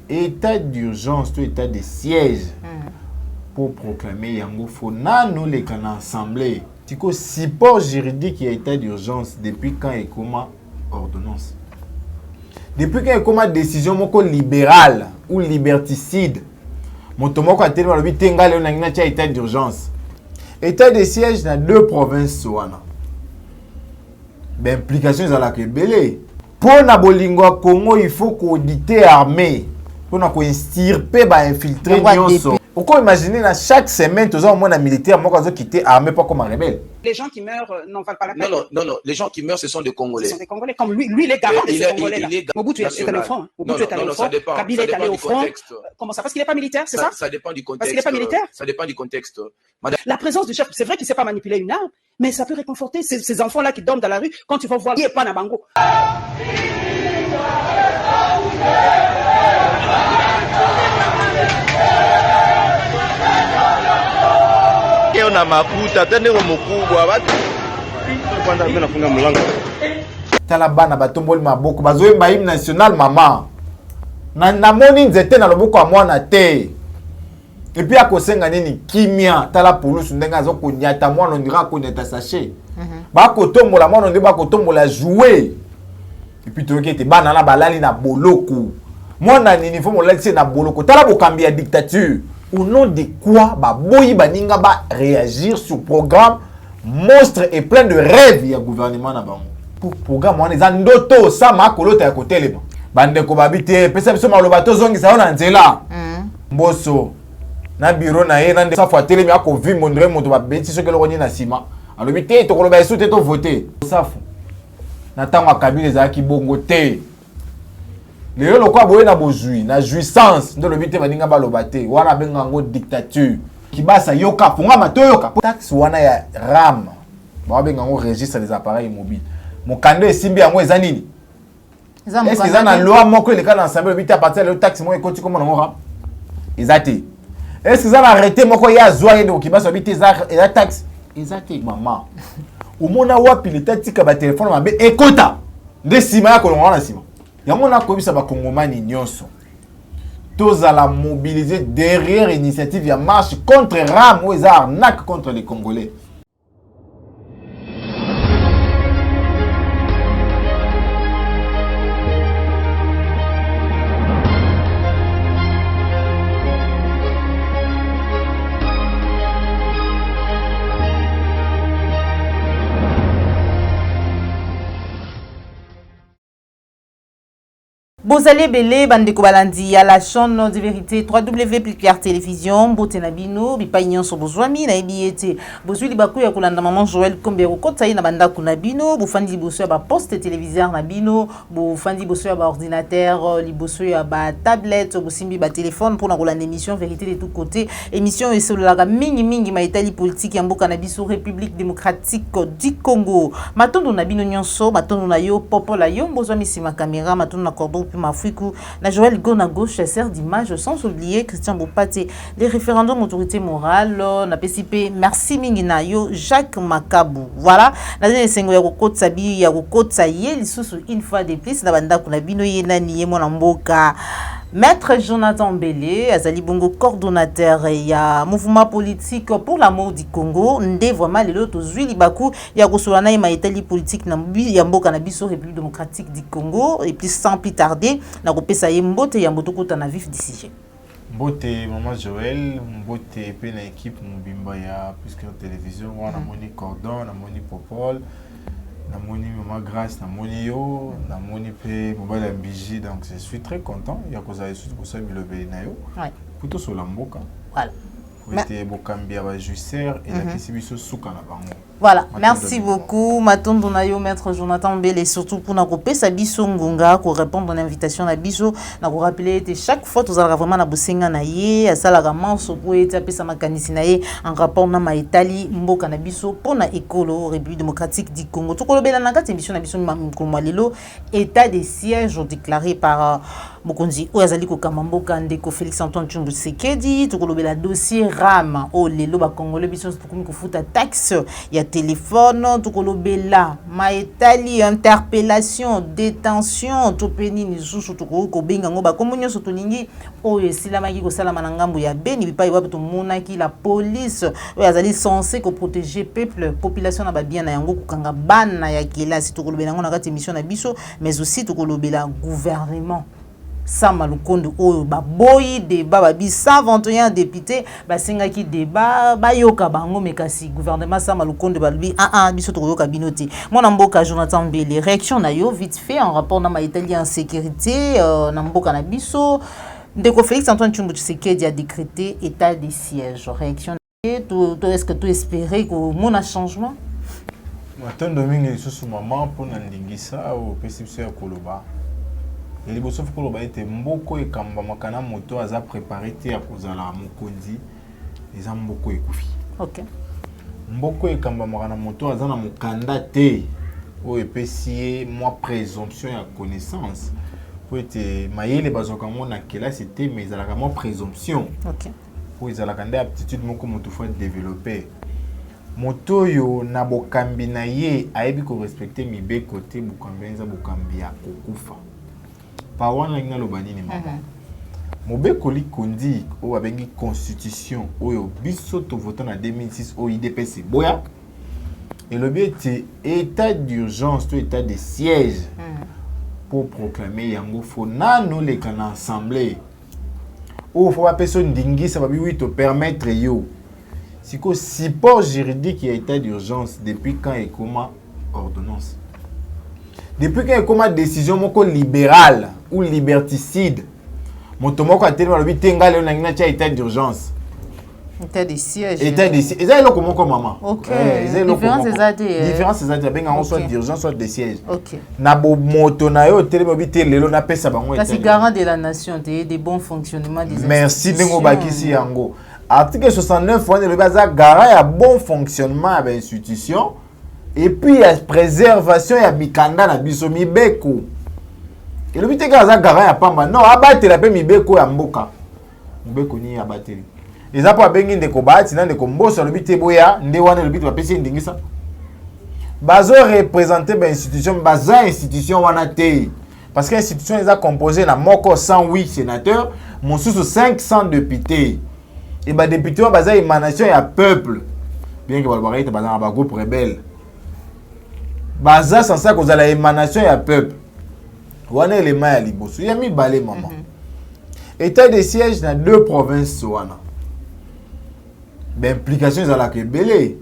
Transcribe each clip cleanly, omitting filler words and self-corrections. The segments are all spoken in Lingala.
état d'urgence, tout état de siège pour proclamer yango faut nous les can assemblée. Tiko support juridique et état d'urgence depuis quand et comment ordonnance. Depuis quand et comment décision moko libérale ou liberticide. Motomoko a tellement le tenga le nangina tia état d'urgence. État de siège dans 2 provinces wana. Ben implication za la kebele. Pour na bolingo Congo, il faut qu'auditer armée. Pour na ko instirper ba infiltrer nyonso. Pourquoi imaginer dans chaque semaine tous au moins un militaire moi qui quitter armée pas comme un rebelle. Les gens qui meurent n'en valent pas la peine. Non, les gens qui meurent ce sont des Congolais. Ce sont des Congolais comme lui il est garant de ces Congolais là. Mobutu est allé au front. Mobutu est allé au front. Kabila est allé au front. Comment ça? Parce qu'il n'est pas militaire, c'est ça? Ça dépend du contexte. Parce qu'il n'est pas militaire? Ça dépend du contexte. La présence du chef, c'est vrai qu'il ne sait pas manipuler une arme, mais ça peut réconforter ces enfants-là qui dorment dans la rue quand tu vas voir il est pas Nabango. Na makuta tende mukubwa watu kwanza mimi nafunga mlango tala bana batomboli maboko bazoyemba hymne national mama na moni nzete na loboko ya mwana te et puis akosenga nini kimia tala pulusu ndenga azokonyata mwana ndira konyata sachet bakotombola mwana ndeba kotombola jouer et puis toke te bana na balali na boloko mwana nini fo molakise na boloko tala bokambi ya dictature. Au nom de quoi baboyi baninga ba réagir sur programme monstre et plein de rêves ya gouvernement na bango. Pour programme on eza ndoto sa makolota ya kotelema. Bande ko babite pesa biso malobato zongi sa ona nzela. Mboso na bureau na ye na nde sa telemi ako vi mondre moto ba beti soki lokoni na sima. Alobi te to koloba esu te to voter. Safu. Na tango akabile za ki bongo te. Les locaux boye na bozui na jouissance ndo lobité baninga balobate wana benga ngo dictature kibasa yoka ponga matoyoka taxe wana ya RAM ba benga ngo registre des appareils mobiles mokando esimbi yango eza nini est-ce que ça na loi moko le cas ensemble lobité à partir de taxe mo ekoti comme ngo RAM ezate est-ce que ça na arrêté moko ya zwa yende kibasa lobité eza taxe ezate maman umona wapi le tatika ba téléphone mabe ekota nde sima ya kolonga na sima. Yango na kobisa ba kongomani nyonso. Tozala mobiliser derrière initiative ya marche contre RAM ou les arnaques contre les Congolais. Bozale Belé, Bandeko Balandi, à la chaîne de vérité, www.plicard télévision, Botenabino, Bipagnon sur Bozwami, Naibiete, Bozui Libakou, Yakulanda Maman Joël Kombero, Kotaï, Nabanda Kunabino, Boufandi Bosso, Poste téléviseur Nabino, Boufandi Bosso, ordinateur, Libosso, tablette, Bosimbi, téléphone pour la émission Vérité de tous côtés, émission et sur la mingi, Maïtali politique, Yambo Canabiso, République démocratique du Congo. Matondo Nabino Nyonso, Matondo Nayo, Popo Layo, Bozwami Sima caméra, Matondo Cordon. Mafuikou, na Joël Gona gauche, chasseur d'images, sans oublier Christian Bopate, les référendums autorité morale, na PCP, merci Minginayo, Jacques Makabou. Voilà, na zene sengo ya kokot sabi, ya kokot saye, lisusu une fois de plus, na banda kuna bino yena niye mwana mboka. Maître Jonathan Belé, Azali Bongo, coordonnateur et mouvement politique pour l'amour du Congo, ndé vraiment les autres Zui Libakou, ya Gosolana et Maïtali politique Nambi, Yambo Canabiso, République démocratique du Congo, et puis sans plus tarder, na Ropesa Yembote, Yambotoko Tanavif d'ici. Mbote, maman Joël, Mbote, pe na équipe, Mbimba ya, puisque télévision, on a moni Cordon, on a moni Popol. Na moni maman grâce na moni yo na moni pe mobile mbiji donc je suis très content ya koza yesu pour ça bilobe na yo plutôt sur la mboka voilà était bokambi ba jusseur et la kisibiso suka na bango. Voilà, merci beaucoup Matondo Nayo maître Jonathan Belé surtout pour na kopesa biso ngonga ko répondre à l'invitation na biso na ko rappeler que chaque fois tous allons vraiment na bosenga na ye asala ramanso pour eta pesa makanisi na ye en rapport na maitali mboka na biso pour na écolo République démocratique du Congo. To kolobela na kati émission na biso ma lelo état des sièges déclaré par mokonzi oyo azali kokamba mboka ndeko Félix Antoine Tshilombo Tshisekedi tokolobela dossier RAM o lelo ba congolais biso tokomi kofuta taxe ya téléphone tokolobela maetali interpellation détention topeni ni susu toko benga ngo ba komunyo so tolingi oyo esilamaki kosalama na ngambo ya Beni bipai wapi tomonaki la police oyo azali censé ko protéger peuple population na ba bien na yango kokanga bana ya kelasi tokolobela ngo na kati émission na biso mais aussi tokolobela gouvernement Sama Lukonde oyo baboyi débat babi 121 députés basengaki débat bayoka bango mekasi gouvernement Sama Lukonde balbi biso tokoyoka binote mwana mboka Jonathan Mbele réaction na yo vite fait en rapport na Italie en sécurité na mboka na biso ndeko Félix Antoine Tshilombo Tshisekedi a décrété état de siège réaction est-ce que tu espérais que mon changement Matin domingue sous maman pour n'indingisa au perception ya koloba. Et les bossof koloba était mboko et kamba makana moto aza préparé te ya kozala mokonzi eza mboko ekufi. OK. Mboko et kamba makana moto aza na mokanda te o epesi moi présomption ya connaissance. Pour être mayele bazoka mona kela c'était mais ezala ka moi présomption. OK. Pour ezala kanda aptitude moko moto faut développer. Moto yo na bokambi na ye ayebi ko respecter mibe côté bokambi nza bokambi ya kokufa. Pa wana ngina lo banini mama. Mobeko likondi o abengi constitution oyo biso to voter na 2006 o IDPC boya. Et le but est état d'urgence to état de siège pour proclamer yango fo nano le kana assemblée. O faut pas personne dingi ça va oui te permettre yo. Si que support juridique y a état d'urgence depuis quand et comment ordonnance. Depuis quand et comment décision moko libérale ou liberticide. Motomoko a tellement le tenga le nangina cha état d'urgence. État de siège. État de siège. Ezali loko moko maman. OK. Différence ezali. Différence ezali benga on soit d'urgence soit de siège. OK. Na bo moto na yo tellement bi lelo na pesa bango état. C'est garant de la nation des bons fonctionnements des institutions. Merci dengo bakisi yango. Article 69 on le baza garant ya bon fonctionnement de l'institution et puis la préservation ya mikanda na biso mibeko. Et le but est que ça garant ya pamba non abattre la pe mibeko ya mboka. Mibeko ni abattre. Et ça pas bengi ndeko bati na ndeko mboso le but boya nde wana le but ba pesi ndingisa. Bazo représenter ba institution baza institution wana te. Parce que l'institution est composée na moko 108 sénateurs, mon sous 500 députés. Et bah député wa baza émanation ya peuple. Bien que balbara ite baza ba groupe rebelle. Baza sans ça cause la émanation ya peuple. Wana élément ya liboso. Ya mi balé maman. État de siège dans 2 provinces wana. Ben implication za que belé.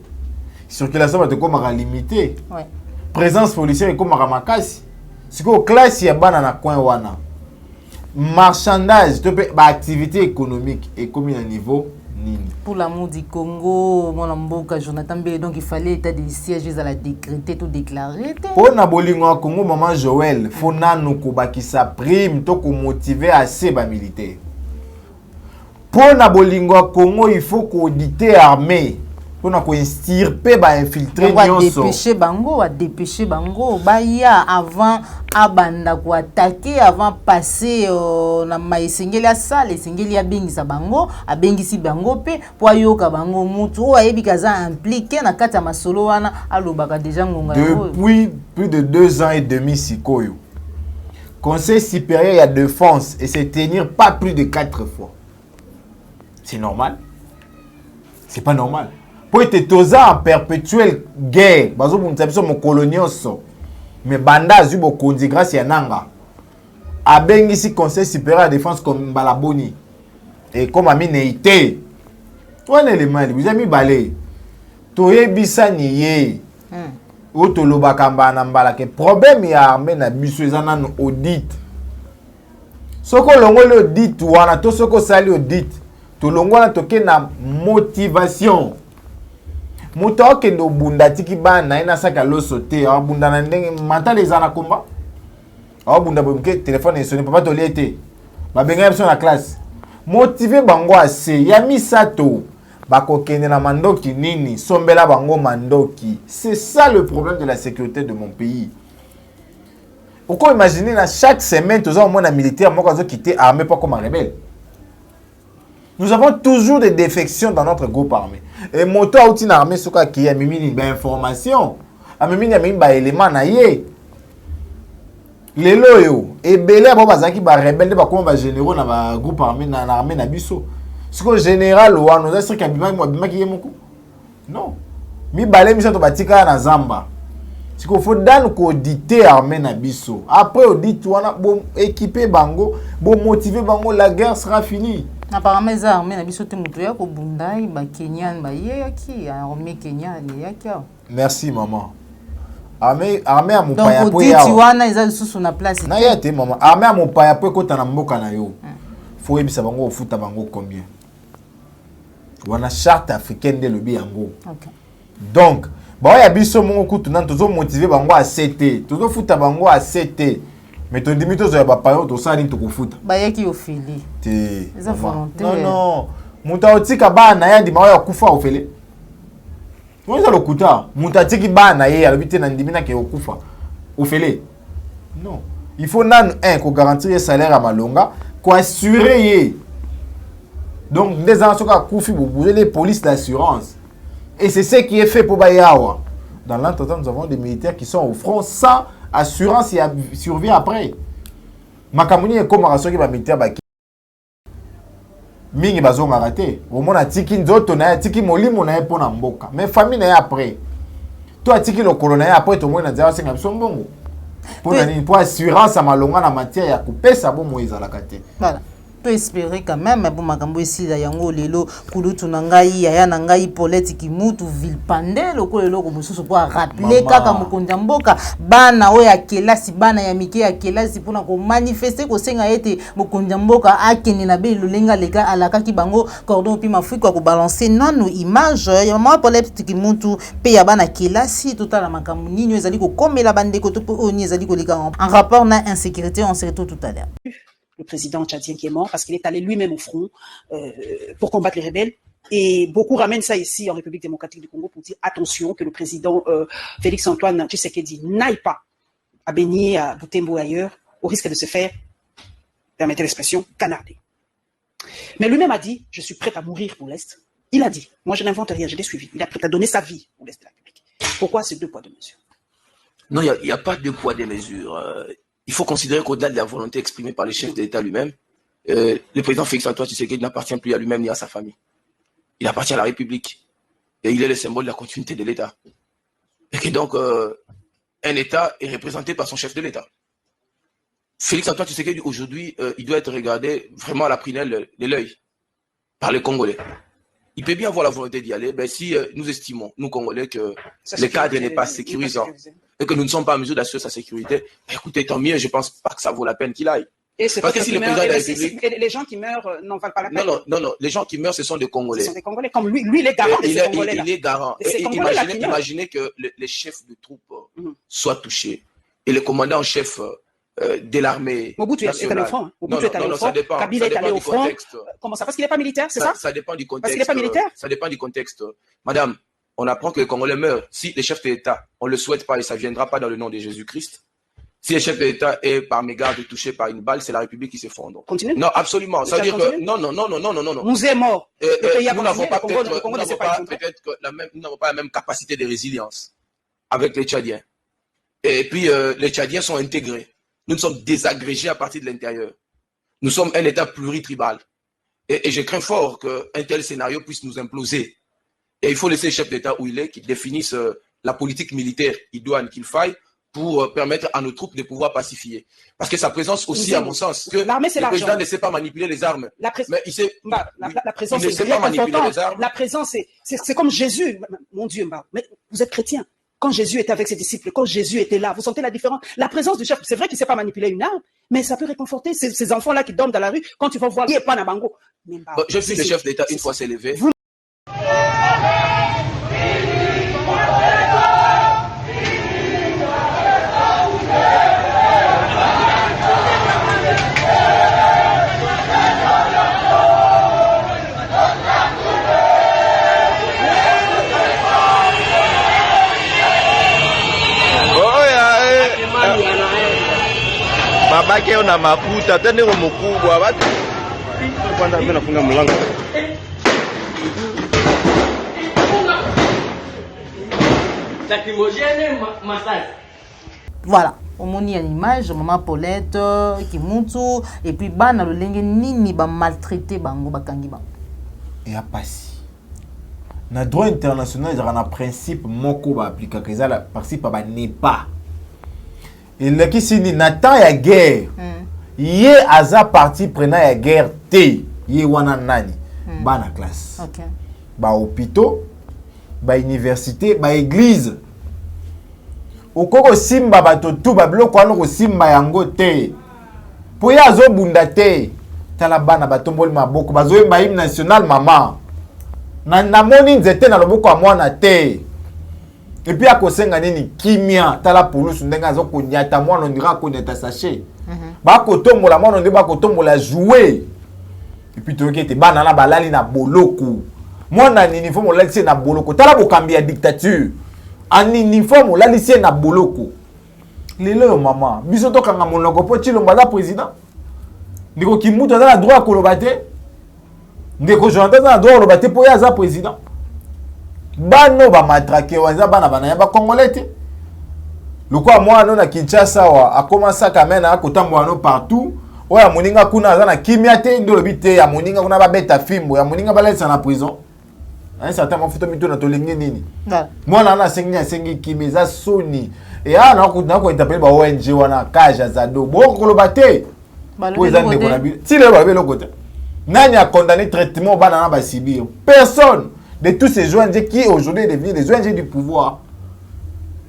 Circulation va te comme limité. Ouais. Présence policière est comme makasi. C'est que classe ya bana na coin wana. Marchandage, activité économique et comme à niveau nini. Pour l'amour du Congo, mon mboka Jonathan Mbele, donc il fallait état de siège à la décréter tout déclarer. Pour na bolingo Congo maman Joël, faut nanu kobakisa prime to ko motiver assez ba militaire. Pour na bolingo Congo, il faut qu'auditer armée. Pour na ko instirper ba infiltrer nyonso. Dépêcher bango baya avant abanda ko attaquer avant passer na maisengeli ya salle esengeli ya bengisa bango abengisi bango pe po ayoka bango mutu o ayebi kaza impliqué na kati ya masolo wana alobaka déjà ngonga depuis plus de 2 ans et demi sikoyo. Conseil supérieur ya défense et se tenir pas plus de 4 fois. C'est normal? C'est pas normal. Pour être toza en perpétuelle guerre, bazo buntabiso mo colonioso. Mais banda zubo kondi grâce ya nanga. Abengisi conseil supérieur de défense comme balaboni. Et comme ami neité. Toi l'élément, vous avez mis balé. Toyebisa niye. O toloba kamba na mbala ke problème ya armée na biso ezana no audit. Soko longo le audit wana to soko sali audit. To longo na toke na motivation. Moto okendo bunda tiki bana ina saka loso te abunda na ndenge mental ezana komba. Abunda bomke téléphone et sonne papa to liete. Ba benga biso na classe. Motiver bango assez ya misato. Bakokende na mandoki nini sombela bango mandoki. C'est ça le problème de la sécurité de mon pays. Pourquoi imaginer à chaque semaine, tous au moins un militaire, moi, qui quitté armé pas comme un rebelle. Nous avons toujours des défections dans notre groupe armé. Et moto a outil armé, ce qui a mis une information. A mis un élément naïe. Les loyaux. Et belé a pas qui va rebelle, pas comme un général dans un groupe armé, dans l'armée nabiso. Ce que général ou nous a dit qu'il y a non. Mi balé, mi s'en batika na Zamba. Si qu'on faut dans auditer armée nabiso. Après audit, on a bon équipé bango, bon motiver bango, la guerre sera finie. Apparemment, les armées nabiso te moutouya ko bundai ba Kenyan ba yaki, armée Kenya yaki. Merci maman. Armée à mon donc paya audit wana ils sont sur la place. Na yate maman. Armée à mon paya po ko tana mboka na yo. Faut ebisa bango futa bango combien. Wana charte africaine de lobby yango. OK. Donc, bah ya biso mongo kutu nan tozo motiver bango à CT. Tozo futa bango à CT. Mais ton dimito zo ya ba payo to sali to kufuta. Ba yaki ofili. Te. Les volonté. Non non. Muta otika ba na ya di ma ya kufa ofele. Vous avez le kuta. Muta tiki ba na ya lobite na ndimina ke okufa. Ofele. Non. Il faut nan un ko garantir le salaire à malonga, ko assurer. Donc des gens qui ont koufi pour les polices d'assurance. Et c'est ce qui est fait pour Bayawa. Dans l'entretemps, nous avons des militaires qui sont au front sans assurance et survie après. Makamuni est comme un qui va militaire baki. Mingi bazo ngaraté. Au moins a tiki nzoto na tiki molimo na pour na mboka. Mais famille na après. Toi tiki le colonel après tout le monde a dit c'est comme son bongo. Pour assurance à malonga na matière ya couper ça bon moïse à la kate. Voilà. Peut espérer quand même pour makambo ici da yango lelo kulutu na ngai ya na ngai Paulette Kimutu Vilpande loko lelo ko mususu pour rappeler kaka mokonza mboka bana oyo ya kelasi bana ya mike ya kelasi pona ko manifester ko senga ete mokonza mboka akeni na be lulenga lega alaka ki bango cordon pi mafuiko ko balancer nanu image ya mama Paulette Kimutu pe ya bana kelasi totala makambo nini ezali ko komela bandeko to oni ezali ko leka en rapport na insécurité on se retrouve tout à l'heure. Le président tchadien qui est mort parce qu'il est allé lui-même au front pour combattre les rebelles. Et beaucoup ramènent ça ici en République démocratique du Congo pour dire attention que le président Félix-Antoine Tshisekedi n'aille pas à baigner à Butembo ailleurs au risque de se faire, permettez l'expression, canarder. Mais lui-même a dit, je suis prêt à mourir pour l'Est. Il a dit, moi je n'invente rien, je l'ai suivi. Il est prêt à donner sa vie pour l'Est de la République. Pourquoi ces deux poids, deux mesures? Non, il n'y a pas de poids, deux mesures. Il faut considérer qu'au-delà de la volonté exprimée par le chef de l'État lui-même, le président Félix-Antoine Tshisekedi n'appartient plus à lui-même ni à sa famille. Il appartient à la République. Et il est le symbole de la continuité de l'État. Et que donc, un État est représenté par son chef de l'État. Félix-Antoine Tshisekedi, aujourd'hui, il doit être regardé vraiment à la prunelle de l'œil par les Congolais. Il peut bien avoir la volonté d'y aller, mais si nous estimons, nous Congolais, que le cadre n'est pas sécurisant et que nous ne sommes pas en mesure d'assurer sa sécurité, écoutez, tant mieux, je ne pense pas que ça vaut la peine qu'il aille. Et c'est parce que si le président de la République... les gens qui meurent n'en valent pas la peine. Non, les gens qui meurent, ce sont des Congolais. Ce sont des Congolais, comme lui il est garant de ces Congolais. Il est garant. Imaginez que les chefs de troupes soient touchés et le commandant en chef de l'armée Mobutu est allé au front. Mobutu est allé au front. Kabila est allé au front. Comment ça? Parce qu'il n'est pas militaire, c'est ça? Ça dépend du contexte. Parce qu'il n'est pas militaire? Ça dépend du contexte. Madame, on apprend que les Congolais meurent. Si les chefs de l'État, on ne le souhaite pas et ça ne viendra pas dans le nom de Jésus-Christ. Si le chef de l'État est par mégarde touché par une balle, c'est la République qui s'effondre. Continue. Non, absolument. Ça veut dire que non. Nous est mort. Nous n'avons pas la même capacité de résilience avec les Tchadiens. Et puis les Tchadiens sont intégrés. Nous sommes désagrégés à partir de l'intérieur. Nous sommes un État pluritribal. Et je crains fort qu'un tel scénario puisse nous imploser. Et il faut laisser le chef d'État où il est, qu'il définisse la politique militaire idoine qu'il faille pour permettre à nos troupes de pouvoir pacifier. Parce que sa présence aussi, à mon sens, que le président ne sait pas manipuler les armes. La présence, La présence, c'est comme Jésus. Mon Dieu, mais vous êtes chrétien. Quand Jésus était avec ses disciples, quand Jésus était là, vous sentez la différence? La présence du chef, c'est vrai qu'il ne sait pas manipuler une arme, mais ça peut réconforter ces enfants-là qui dorment dans la rue. Quand tu vas voir, il n'y a pas Nabango. Je suis le chef d'État une fois s'est levé. na makuta tena niko mkubwa watu kwanza mimi nafunga mlango Voilà, omoni une image maman Paulette Kimutu et puis bana lolenge nini ba maltraité bango bakangi bango. Et a passé. Na droit international il y a un principe moko ba appliquer que ça le principe ba n'est pas. Et là qui sini Nathan ya guerre. Yé aza parti prenant la guerre T. Yé wana nani. Bana classe. OK. Ba hôpitaux, ba université, ba église. Okoko simba bato tout ba bloko wana ko simba yango te. Po ya zo bunda te. Tala bana batomboli maboko bazo yemba hymne national mama. Na moni nzete na loboko ya mwana te. Et puis akosenga nini kimia tala pulusu ndenga zo konyata mwana ndira ko nyata sachet. Ba ko tombola mwana ndeba ko tombola jouer. Et puis toke te bana na balali na boloko. Mwana ni uniforme olalisi na boloko. Tala bokambi ya dictature. En uniforme olalisi na boloko. Lelo mama, biso to kanga monoko po chilomba za président. Ndiko Kimutu aza na droit koloba te. Ndiko Jonathan aza na droit koloba te po ya za président. Bano ba matraquer waza bana bana ya ba congolais te. Lokwa mwana na Kinshasa wa akomasa kamena akotambo no partout. Oya moninga kuna aza na kimia te ndo lobi te ya moninga kuna ba beta fimbo ya moninga balesa na prison. Un certain moment photo mito na tolingi nini. Mwana na sengi kimia za soni. Et ah na ko interpeller ba ONG wana kaja za do. Bo koloba te. Si le babé le côté. Nani a condamné traitement banana basibir. Personne de tous ces ONG qui aujourd'hui deviennent des ONG du pouvoir.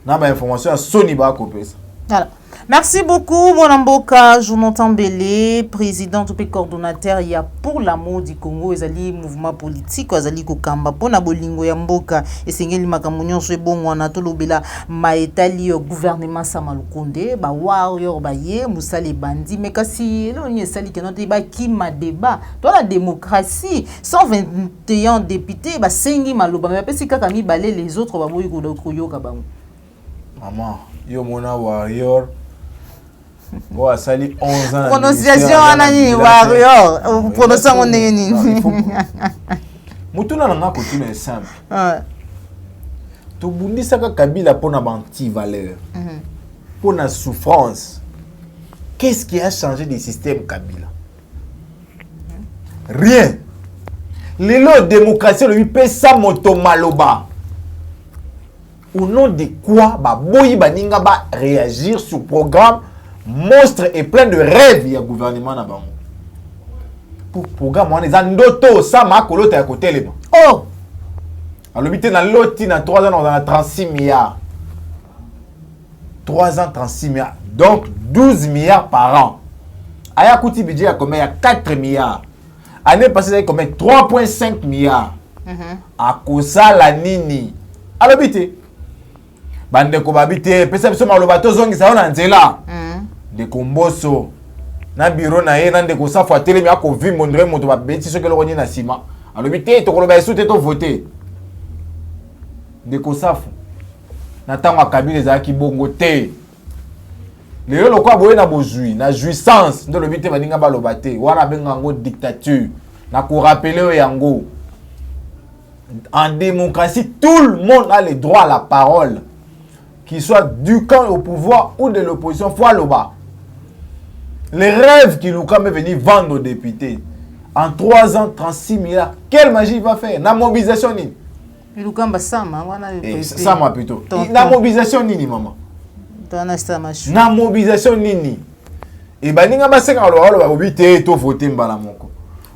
N'a pas information à Sony ba copier ça. Voilà. Merci beaucoup, Bonamboka, Jonathan Belé, président ou coordonnateur il y a pour l'amour du Congo, ezali mouvement politique, ezali kokamba pona bolingo ya mboka, esengeli makamunyo so bon wana tolobela maetali au gouvernement Samalukonde, ba warrior ba ye musali bandi, mais kasi lo ni esali ke note ba kima débat, to la démocratie, 121 députés ba sengi maloba, mais pesi kaka mi balé les autres ba boyi ko yoka bango. Maman, yo mona warrior. Bon, a sali 11 ans. Prononciation anani warrior. Prononciation nini. Mutuna na ngako tuna est simple. To bundisaka Kabila pona banti valeur. Pona souffrance. Qu'est-ce qui a changé du système Kabila? Rien. Lelo démocratie le pe sa moto maloba. Au nom de quoi ba boyi baninga ba réagir sur programme monstre et plein de rêves ya gouvernement na bango. Pour programme on les ndoto ça ma kolota ya kotelema. Oh. Alobité na loti na 3 ans on a 36 milliards. 3 ans 36 milliards. Donc 12 milliards par an. Aya kuti budget à combien? 4 milliards. Année passée il combien? 3.5 milliards. A kosa la nini. Alobité bande ko babité pesa biso maloba tozongi sa ona nzela de komboso na bureau na ye na ndeko safu atelemi ako vimbo ndre moto babeti soki eloko nini na nsima alobi te tokoloba esu te tovote ndeko safu na ntango ya Kabila ezalaki bongo te lelo lokwa boye na bozwi na jouissance nde olobi te baninga baloba te wana abenga yango dictature na korapele oyo yango. En démocratie tout le monde a le droit à la parole, qu'il soit du camp au pouvoir ou de l'opposition, faut le bas. Les rêves qu'il nous est venu vendre aux députés. En 3 ans, 36 milliards. Quelle magie il va faire? La mobilisation ni. Ça m'a plutôt. La mobilisation ni maman. La mobilisation ni. Et ben ninga basenga lo ba obité to voter mbala moko.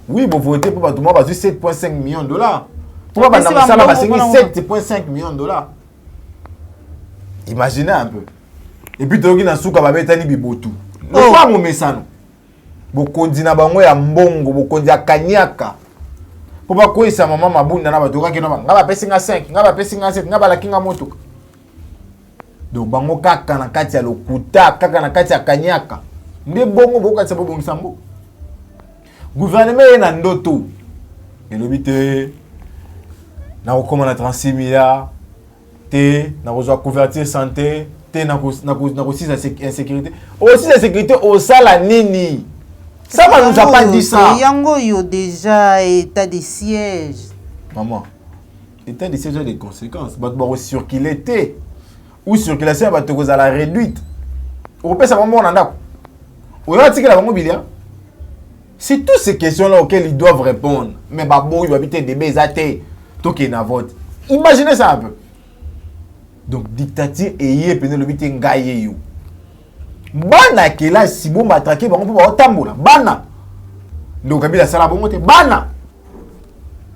Oui, vous votez pour tout le monde 7.5 millions de dollars. Pourquoi ça va 7.5 millions de dollars? Imaginez un peu. Et puis toki na suka ba betani bibotu. Le pas mon mesano. Bokondi na bango ya mbongo, bokondi ya kanyaka. Po ba ko isa mama mabunda na batoka kino ba. Ngaba pesinga 5, ngaba pesinga 7, ngaba la kinga moto. Donc bango kaka na kati ya lokuta, kaka na kati ya kanyaka. Nde bongo boka tsa bongo sambo. Gouvernement est na ndoto. Elobité na okoma na 36 milliards. Te na rejoindre couverture santé te na aussi la insécurité. Aussi la sécurité au sala nini. Ça ne nous a pas dit ça. Yango yo déjà état de siège. Maman, état de siège a des conséquences. Bah tu circuler té ou circulation va te cause à la réduite. Au père ça va mon anda. Ou y a ticket la mobilia. C'est toutes ces questions-là auxquelles ils doivent répondre. Mais bah bon, il va habiter des bézatés. Toi qui na vote. Imaginez ça un peu. Donc dictature et yé pene le bité ngaye yo. Bana ke la si bon matraquer bango po tambola. Bana. Donc kabila sala bongo te bana.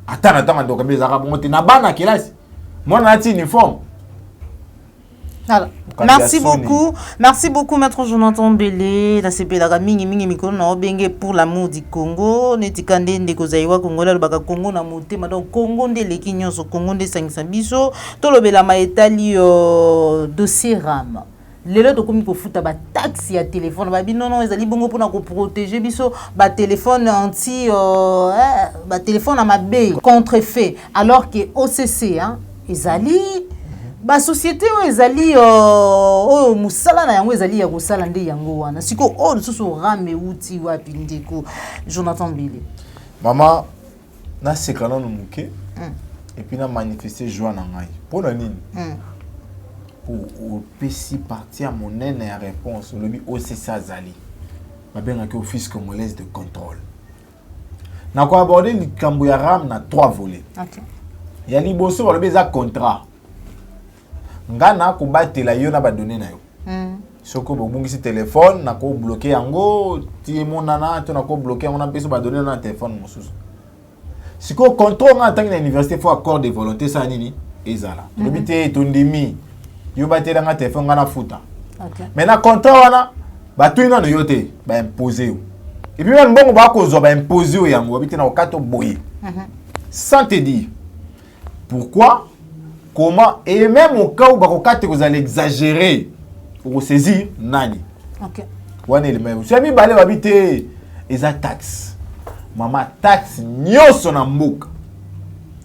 Attends donc kabila sala bongo te na bana ke la. Moi na ti uniforme. Alors, merci beaucoup maître Jonathan Bélé na sepela mingi mikolo na obenge pour l'amour du Congo netikande ndeko zaiwa Congo la baka Congo na motema donc Congo nde leki nyonso Congo nde sangisa biso tolobela maetali dossier RAM lelo to komi ko futa ba taxi ya téléphone ba binono ezali bongo pona ko protéger biso ba téléphone anti ba téléphone à mabe contrefait alors que OCC hein ezali ba société o ezali o musala na yango ezali ya kosala nde yango wana siko o susu rame uti wapi ndeko Jonathan Bélé maman na sekana no muke et puis na manifester joie na ngai pona nini pour PC partir mon nene ya réponse le bi OCC azali ba benga ke office congolais de contrôle na ko aborder likambo ya RAM na 3 volets. OK ya liboso ba le beza contrat ngana ko batela yo na ba donner na yo soko bobungisi téléphone na ko bloquer yango ti monana to na ko bloquer on a besoin ba donner na téléphone mosusu siko contrôle nga tangi na université faut accord de volonté ça nini ezala lobité tondimi yo batela nga téléphone nga na futa OK mais na contrat wana ba tuina no yote ba imposer yo et puis même bongo ba ko zo ba imposer yo yango lobité na okato boye sans te dire pourquoi. Comment et même au cas où bakokate vous allez exagérer pour saisir nani. OK. Wana le même. Si ami balé babité eza taxe. Mama taxe nyoso na mboka.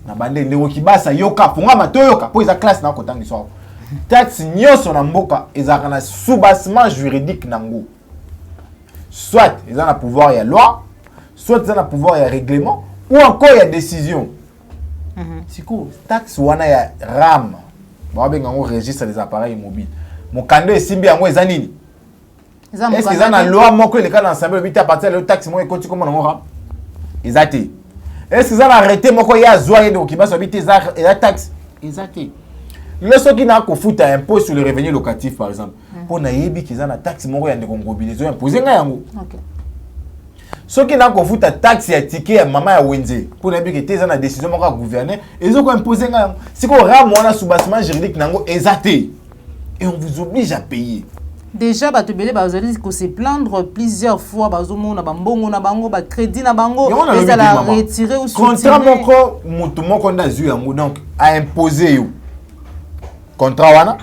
Na bande ndeko kibasa yoka ponga matoyoka po eza classe na kotanga so. Taxe nyoso na mboka eza kana soubassement juridique nango. Soit eza na pouvoir ya loi, soit eza na pouvoir ya règlement ou encore ya décision. Siko taxe wana ya RAM ba benga ngo registre des appareils mobiles mon kando esimbi yango eza nini est-ce que eza na loi moko le cas d'ensemble bita à partir de taxe mo ekoti comme ngo RAM ezati est-ce que eza na arrêté moko ya zwa yende okibasa bita eza taxe ezati le soki na ko futa impôt sur le revenu locatif par exemple pour na yebi ki eza na taxe moko ya ndeko ngobilezo imposer nga yango. OK ce qui n'a qu'au fout ta taxe et ticket à maman à Wendy pour ne plus que tes na décision moko gouverner et ils ont imposé nga si ko ram on a soubassement juridique nango exacté et on vous oblige à payer déjà ba tebele ba zali ko se plaindre plusieurs fois ba zomo na bambongo na bango ba crédit na bango les à la retirer ou contrat moko mutu moko ndazu yango donc a imposer yo contrat wana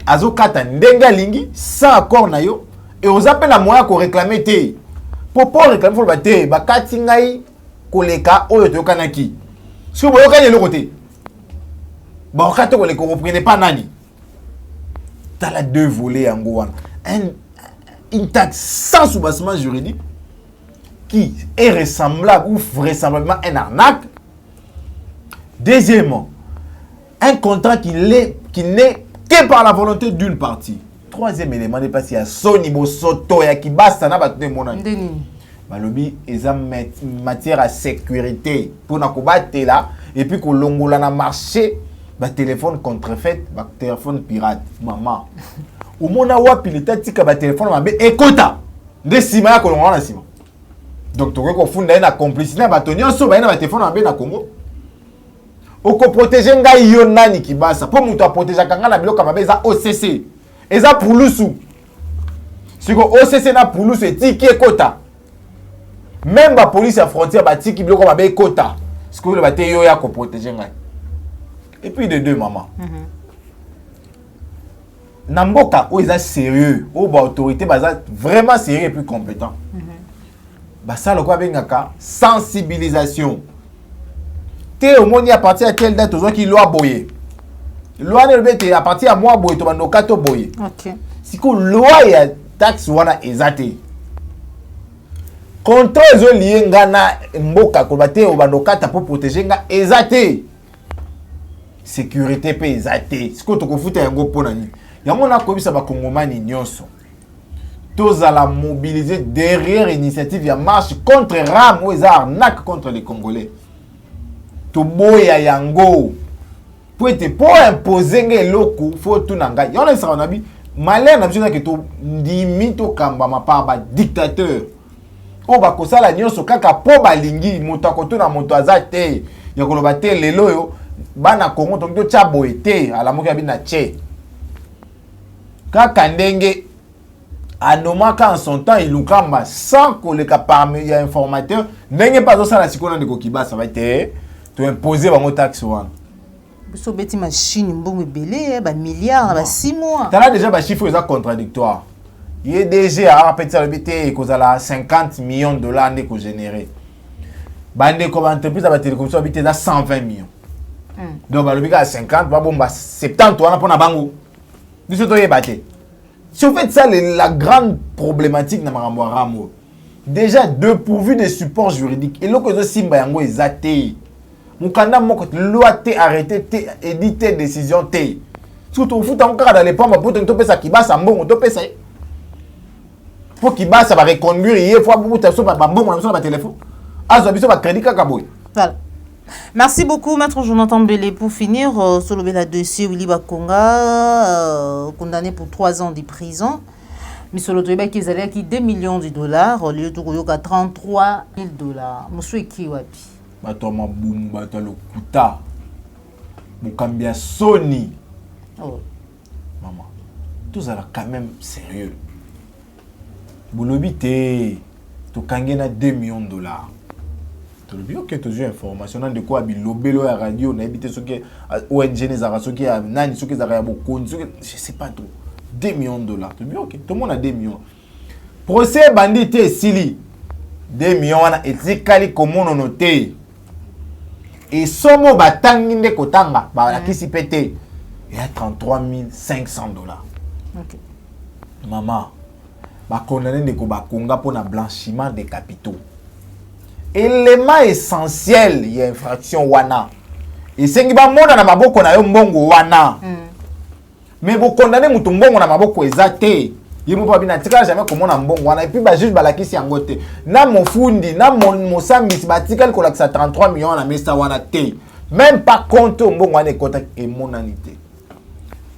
azo kata ndenga lingi sans accord na yo et aux appels à moyen ko réclamer té pour réclamer pour battre ba katingai koleka oyo to kanaki si vous yokanye le côté ba okato koleka ko reprenez pas nani t'as la deux volets en goan une taxe sans soubassement juridique qui est ressemblable ou vraisemblablement un arnaque. Deuxièmement, un contrat qui n'est que par la volonté d'une partie. Troisième élément n'est pas si à son niveau soto ya ki basta na batune mona. Balobi eza matière à sécurité pour na ko batela et puis ko longola na marché ba téléphone contrefait, ba téléphone pirate. Maman. Au mona wapi leta tika ba téléphone mabe ekota. Nde sima ya ko longola na sima. Donc to ko funda na complicité na batonyo so ba na ba téléphone mabe na Congo. Oko protéger ngai yo nani ki basa po muto a protéger kanga na biloko mabe za OCC. Eza pulusu. Siko OCC na pulusu etiki ekota. Même la police à frontière bati qui bloque ma quota. Ce que le bâté yo ya ko protéger ngai. Et puis de deux maman. Namboka o eza sérieux, o ba autorité baza vraiment sérieux et plus compétent. Ba ça le quoi bengaka sensibilisation. Té au monde à partir à quelle date aux qui loi boyer. loi ne bete à partir à moi boy to bandoka to boy. OK. Siko loi ya taxe wana ezate. Contrôle zo lié ngana mboka ko bate o bandoka ta pour protéger nga ezate. Sécurité pe ezate. Siko to ko futa yango pona ni. Yango na ko bisa ba kongomani nyonso. Tous à la mobiliser derrière l'initiative ya marche contre RAM ou les arnaques contre les Congolais. To boya yango. Pour imposer nge loko faut tout nanga. Y'en ça on a bi malin na biso que to ndimi to kamba mapa ba dictateur. O ba ko sala nyonso kaka po balingi moto akoto na moto azate. Ya ko loba te lelo yo bana Congo to to chabo ete ala moki abi na che. Kaka ndenge anomaka en son temps il nous kamba sans que le parmi ya informateur ndenge pas zo sala sikona ndeko kibasa ba te to imposer bango taxe wana. So beti machine mbongo belé ba milliards ba 6 mois. T'as là déjà ba chiffre est contradictoire. Il est déjà à répéter le BT cause à 50 millions de dollars ndeko généré. Bande comme entreprise ba télécommunication habité à 120 millions. Donc ba le biga à 50 ba bomba 70 wana pona bango. Biso to yebate. Si vous faites ça, la grande problématique dans Ramo, déjà dépourvu de support juridique, et là que Simba Yango est athée. Mukanda moko loi te arrêté te édité décision te. Surtout au foot encore dans les pommes pour te toper ça qui bat ça bon toper ça. Pour qui bat ça va reconduire hier fois pour te so ba bon sur le téléphone. Azo biso ba crédit kakaboy. Voilà. Merci beaucoup, Maître Jonathan Belé. Pour finir, sur le dossier Willy Bakonga, condamné pour 3 ans de prison. Mais sur le dossier, ils allaient qui 2 millions de dollars, au lieu de 33 000 dollars. Monsieur qui wapi? Batoma boum, batalo kuta. Mukambia Sony. Oh. Maman, tout ça là quand même sérieux. Boulobité, tu kangena 2 millions de dollars. Ok, tu as information de quoi bilobelo à radio, na habité ce qui ONG les ara ce qui a nani ce qui a beaucoup, je sais pas trop. 2 millions de dollars. Tu dis ok, tout le monde a 2 millions. Procès bandit et sili 2 millions et zikali comme on noté. Et somo batangi de kotanga ba la kisi pété. Il y a 33 500 dollars. OK. Maman, ba condamné de ko ba konga pour un blanchiment des capitaux. Élément essentiel il y a infraction wana et sengi ba mona na maboko na yo mbongo wana mais bo condamner mutu mbongo na maboko ezate yimo pa bina tika jamais komona mbongo wana et puis ba juge balakisi yango te na mofundi na mosambisi batikali ko lakisa 33 millions na mesa wana te même pas compte mbongo wana ekota et monanité.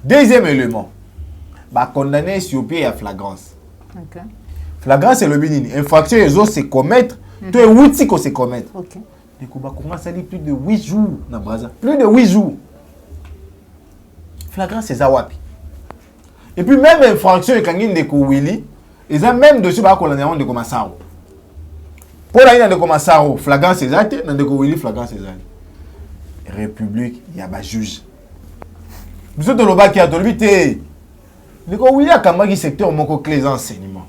Deuxième élément ba condamner sur pied à flagrance. OK. Flagrance c'est le binini infraction les autres se commettre. Tu es outil qu'on se commettre. OK. Les Koba Konga ça dit plus de 8 jours na Braza. Plus de 8 jours. Flagrant c'est Zawapi. Et puis même infraction et kangin de ko Willy, ils ont même dessus ba ko la de Komasaro. Pour la de Komasaro, flagrant c'est Zate, na de ko Willy flagrant c'est Zate. République, il y a ba juge. Vous êtes de l'oba qui a dolbité. Le ko Willy a kamaki secteur moko clé enseignement.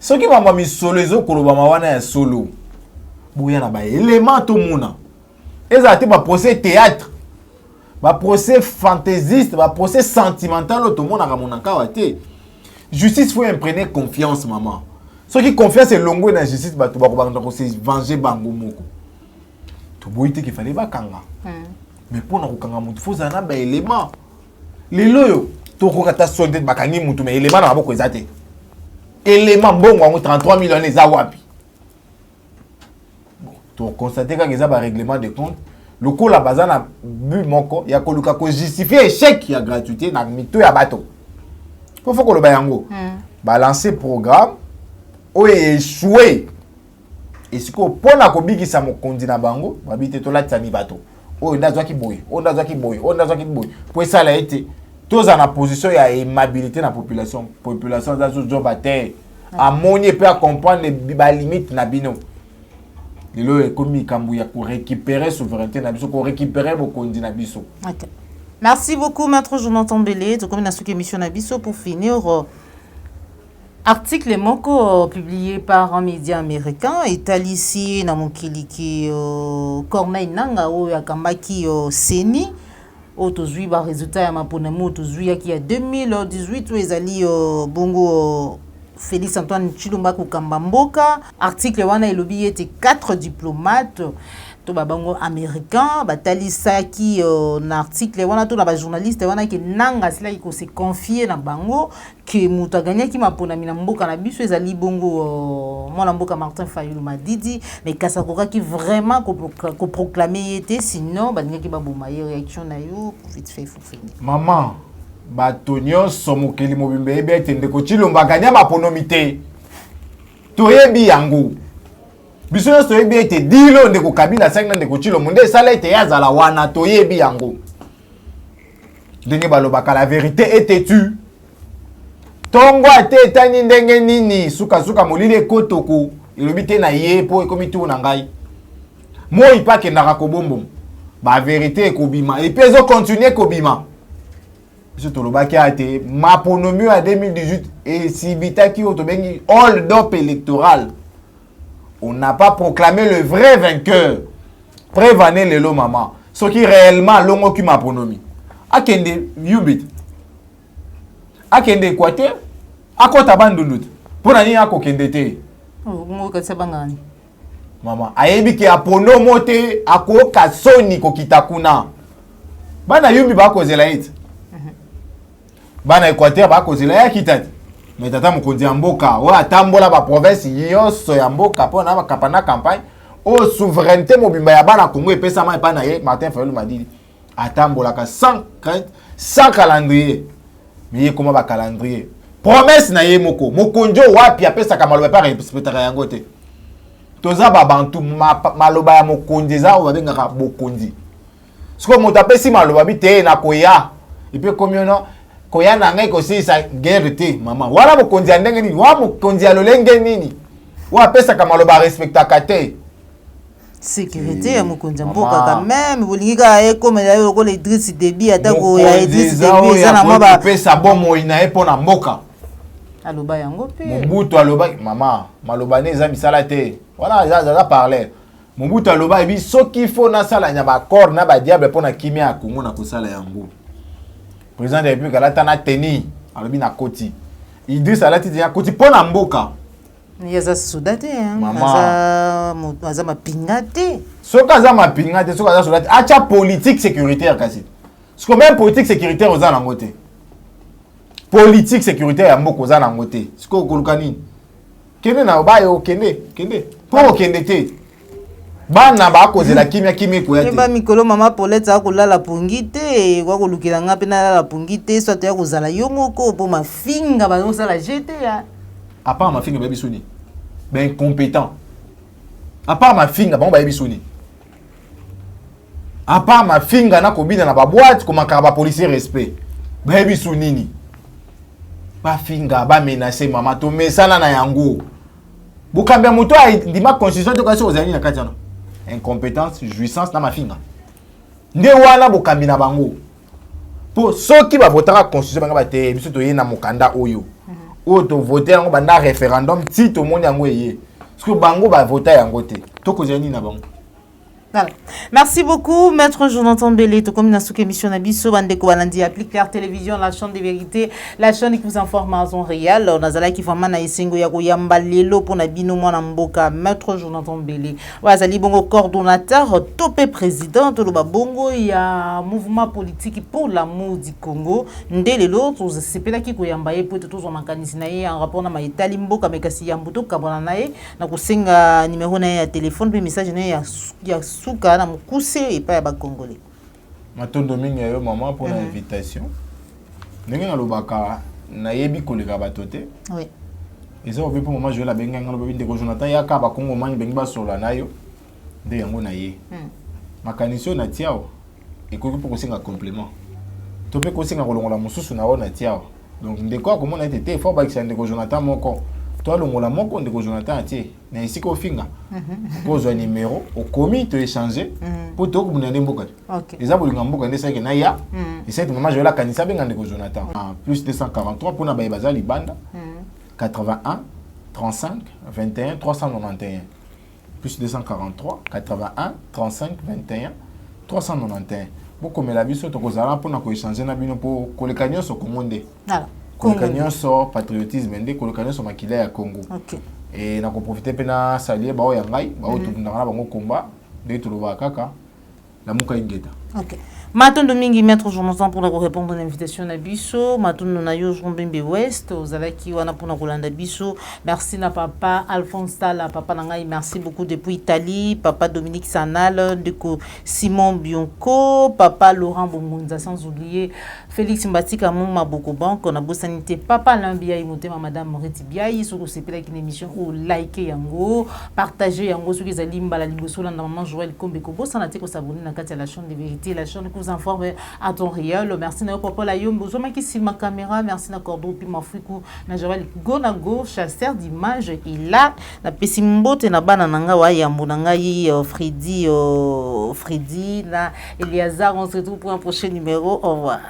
Ce qui m'a mis solo les autres kolobama wana solo. Bouya na ba élément tout mona. Eza te ba procès théâtre. Ba procès fantaisiste, ba procès sentimental tout monde na monaka wate. Justice faut imprégner confiance maman. Ce qui confiance est longo na justice ba to ba ko se venger bango moko. To boyite qu'il fallait ba kanga. Mais pour na ko kanga mutu faut zana ba élément. Lelo yo to ko kata solde ba kangi mutu mais élément na maboko ezate. Élément bon 33 millions les awapi. Bon, tu constater que les règlement de compte. Le coup la bazana bu moko ya koluka ko justifier échec ya gratuité na mito ya bato. Faut que le bayango balancer programme o échoué. Et ce que pona ko bikisa mo kondi na bango babite to la tani bato. O ndazwa ki boy, o ndazwa ki boy, o ndazwa ki boy. Pour ça la été tous en position ya immobilité na population za zo job terre amoni peut comprendre les limites na bino lelo ekomi kambu ya ko récupérer souveraineté na biso ko récupérer bokondi na biso. OK. Merci beaucoup Maître Jonathan Belé de comme na suki émission na biso. Pour finir article moko publié par un média américain etali na mokili ki Corneille Nangaa oyo akambaki Seni Autozui ba résultat ya maponamo autozui ya ki ya 2018 ezali bongo Félix Antoine Tshilombo kokamba mboka. Article wana elobi ete 4 diplomates to babango américain batalisaki na article wana to na ba journaliste wana ke nanga sila ko se confier na bango ke mutu aganyaki maponami na mboka na biso ezali bongo mwana mboka Martin Fayulu Madidi mais kasa kokaki vraiment ko proclamer ete sinon balingaki baboma ye réaction na yo vite fait faut finir maman bato nyonso mokili mobimba yebi ete ndeko Tshilombo aganya maponomi te toyebi yango biso nyonso toyebi ete dilo ndeko Kabila asangi na ndeko Tshilombo nde esala ete ye azala wana toyebi yango ndenge balobaka la vérité ete tu tongo ate etani ndenge nini sukasuka molili ekotoko elobi te na ye mpo ekomi tu na ngai moi mpe akendaka kobombo ba vérité ekobima epi ezokontinue ekobima biso tolobaki ate maponomi ya 2018 esibitaki oyo tobengi hold up électoral. On n'a pas proclamé le vrai vainqueur. Prévenez les lots maman. Ce qui réellement longo qui maponomi. Akende yubit. Akende Équateur. Akota bandunut. Pour nani ako kende te. Oh, ngo katsa bangani. Maman, ayebi ki apono mote ako kasoni ko kitakuna. Bana yumbi ba ko zela it. Bana Équateur ba ko zela ya kitati. Mais tata mokonzi ya mboka oyo atambola ba province nyonso ya mboka mpona bakapana campagne oyo souveraineté mobimba ya bana Congo epesama epai na ye Martin Fayulu Madidi atambolaka sans calendrier mais ye koma bacalendrier promesse na ye moko mokonzi oyo wapi apesaka maloba epai respectaka yango te toza babantu maloba ya mokonzi eza oyo babengaka bokonzi sikoyo moto apesi maloba bi te na koya epe komiono koya na ngai kosilisa guerre te mama wana mokonzi ya ndenge nini wa mokonzi ya lolenge nini wa apesaka maloba respectaka te sécurité ya mokonzi ya mboka quand même bolingi kaka ekomela yo lokola Idriss Déby atako ya Idriss Déby eza na mwa bapesa bomoi na ye mpo na mboka aloba yango mpe Mobutu aloba mama maloba ne eza misala te wana aza parler Mobutu aloba ebi soki fo nasala nya baccord na badiable mpo na kimia ya Congo na kosala yango. Président de la République alata na teni alobi na koti Idriss alati na koti mpo na mboka yaza soda te aza mapinga te soki aza mapinga te soki aza soda te atia politique sécuritaire kasi siko même politique sécuritaire oza nango te politique sécuritaire ya mboka oza nango te siko okoluka nini kende na obayo kende mpo okende te bana bakozela kimia ekoya te ba mikolo mama Paulette akolala pungi te kwa kolukela nga pe nalala pungi te soit ya kozala yo moko po mafinga bazosala jete ya à part mafinga bayebi soni ben incompétent à part mafinga bango bayebi soni à part mafinga na kobina na baboîte komakaka bapolicier respect bayebi so nini bafinga bamenace mama tomesana na yango bokambia moto ndima constitution to kasi ozali na kati yana incompétence jouissance na mafinga nde wana bokambi na bango po soki bavotaka constitution banga bate biso toye na mokanda oyo oyo tovote yango banda référendum ti tomoni yango eye soki bango bavota yango te tokozela nini na bango. Voilà. Merci beaucoup, Maître Jonathan Belé. Tout comme dans cette émission, Nabiso, Bandeko Balandi, Applique Claire Télévision, la chaîne de vérité, la chaîne qui vous informe en temps réel. On a Zala qui fait mana isengo yago yamba lelo pour Nabino Mwanamboka, Maître Jonathan Belé. Wazali bongo coordonnateur, topé président, Toloba bongo, il y a mouvement politique pour l'amour du Congo. Ndé l'autre, c'est pas là qui koyamba ye pour tous on mankanisinaye en rapport na maitali mboka mekasi yambuto kabana nae na kusenga numéro na ya téléphone pe message na ya suka na mukuse epa ya bakongole matondo mingi yo maman pour l'invitation ndenge na lobaka na yebi koleka bato te oui eza obe pour maman jouer la benga ngalo binde ko Jonathan yaka ba kongo mani bengi ba sola nayo nde yango na ye makanisio na tiao ekoki pour kosinga complément to pe kosinga kolongola mususu na ona tiao donc ndeko akomona ete te fort ba kisande ko Jonathan moko toi longola moko ndeko Jonathan atie na isika ofinga kozwa numéro okomi to échanger pour to kubuna ndemboka eza bolinga mboka ndesa ke na ya et cette maman je la kanisa benga ndeko Jonathan plus 243 pour na ba bazali banda 81 35 21 391 plus 243 81 35 21 391 bokomela biso tokozala mpona koéchange na bino mpo koleka nyonso Congo nde Voilà. koleka nyonso patriotisme nde koleka nyonso makila ya Congo. Ok. Et na koprofite pe na saluer bao ya ngai bao tokundaka na bango komba nde tolobaka kaka lamuka ingeta. Ok. Matondo mingi maître Jonathan pour répondre à l'invitation na biso. Matondo na yo Jombembe West ozalaki wana pour kolanda biso. Merci na papa Alphonse Tala, papa nangai, merci beaucoup depuis Italie, papa Dominique Sanal, Deko Simon Bionco, papa Laurent Bongonza, sans oublier Félix Mbatika Moma Boko Bank, on a beau sanité, papa Lambia Imotema, madame Moreti Biaï, sur ce pela une émission ou liker yango, partager yango sur les alimba la liboso la maman Joël Kombeko, beau sanate ko s'abonner na la chaîne de vérité, la chaîne vous informe à temps réel. Merci à papa la yombo zoma qui ma caméra, merci na cordo puis ma frikou na Joël Gonago, chasseur d'images il a na pesimbote na bana nanga wa yambo nanga yi Freddy na Eliazar, on se retrouve pour un prochain numéro. Au revoir.